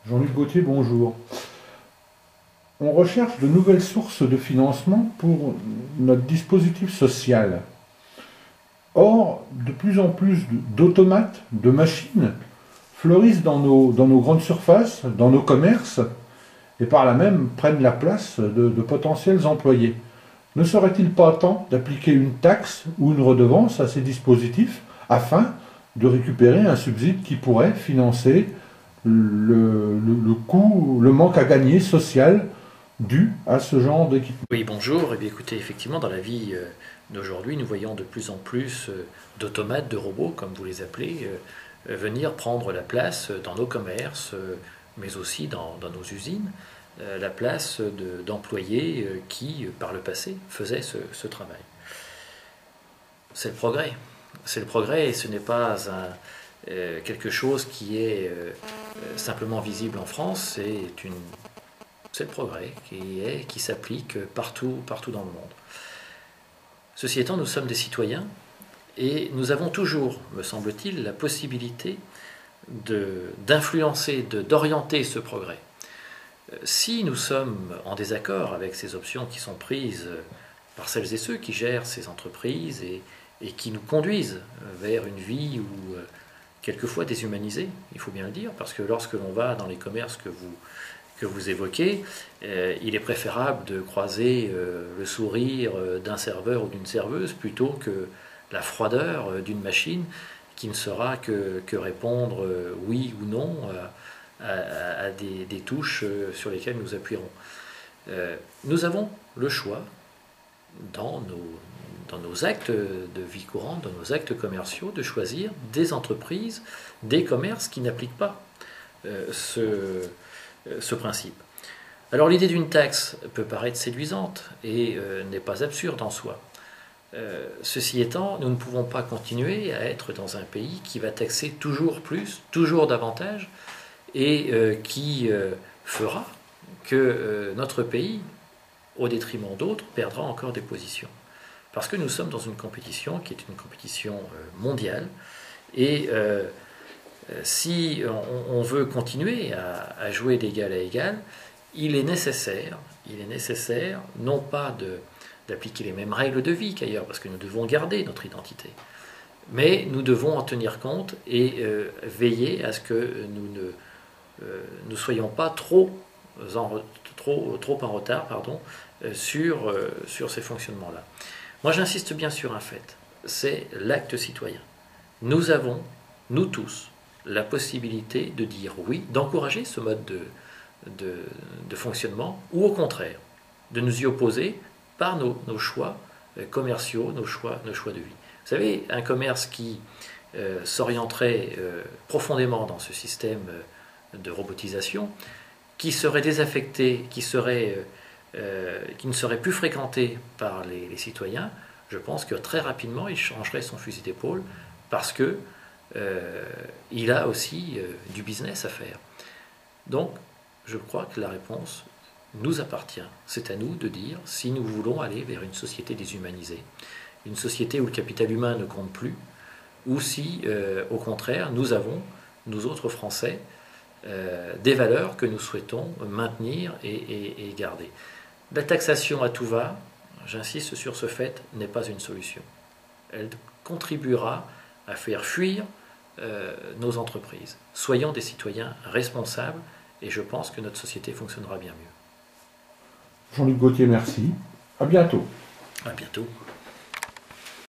Jean-Luc Gauthier, bonjour. On recherche de nouvelles sources de financement pour notre dispositif social. Or, de plus en plus d'automates, de machines fleurissent dans nos grandes surfaces, dans nos commerces, et par là même prennent la place de potentiels employés. Ne serait-il pas temps d'appliquer une taxe ou une redevance à ces dispositifs afin de récupérer un subside qui pourrait financer le coût, le manque à gagner social dû à ce genre d'équipement? Oui, bonjour. Eh bien, écoutez, effectivement, dans la vie d'aujourd'hui, nous voyons de plus en plus d'automates, de robots, comme vous les appelez, venir prendre la place dans nos commerces, mais aussi dans nos usines, la place d'employés qui, par le passé, faisaient ce travail. C'est le progrès. C'est le progrès et ce n'est pas quelque chose qui est simplement visible en France, c'est le progrès qui s'applique partout dans le monde. Ceci étant, nous sommes des citoyens et nous avons toujours, me semble-t-il, la possibilité d'influencer, d'orienter ce progrès. Si nous sommes en désaccord avec ces options qui sont prises par celles et ceux qui gèrent ces entreprises et qui nous conduisent vers une vie où quelquefois déshumanisée, il faut bien le dire, parce que lorsque l'on va dans les commerces que vous évoquez, il est préférable de croiser le sourire d'un serveur ou d'une serveuse plutôt que la froideur d'une machine qui ne sera que répondre oui ou non à des touches sur lesquelles nous appuierons. Nous avons le choix dans nos actes de vie courante, dans nos actes commerciaux, de choisir des entreprises, des commerces qui n'appliquent pas ce principe. Alors l'idée d'une taxe peut paraître séduisante et n'est pas absurde en soi. Ceci étant, nous ne pouvons pas continuer à être dans un pays qui va taxer toujours plus, toujours davantage, et qui fera que notre pays, au détriment d'autres, perdra encore des positions. Parce que nous sommes dans une compétition qui est une compétition mondiale, et si on veut continuer à jouer d'égal à égal, il est nécessaire non pas d'appliquer les mêmes règles de vie qu'ailleurs, parce que nous devons garder notre identité, mais nous devons en tenir compte et veiller à ce que nous ne soyons pas trop en retard sur ces fonctionnements-là. Moi j'insiste bien sur un fait, c'est l'acte citoyen. Nous avons, nous tous, la possibilité de dire oui, d'encourager ce mode de fonctionnement, ou au contraire, de nous y opposer par nos choix commerciaux, nos choix de vie. Vous savez, un commerce qui s'orienterait profondément dans ce système de robotisation, qui serait désaffecté, qui ne serait plus fréquenté par les citoyens, je pense que très rapidement il changerait son fusil d'épaule parce que il a aussi du business à faire. Donc, je crois que la réponse nous appartient. C'est à nous de dire si nous voulons aller vers une société déshumanisée, une société où le capital humain ne compte plus, ou si, au contraire, nous avons, nous autres Français, des valeurs que nous souhaitons maintenir et garder. La taxation à tout va, j'insiste sur ce fait, n'est pas une solution. Elle contribuera à faire fuir nos entreprises. Soyons des citoyens responsables et je pense que notre société fonctionnera bien mieux. Jean-Luc Gauthier, merci. À bientôt. À bientôt.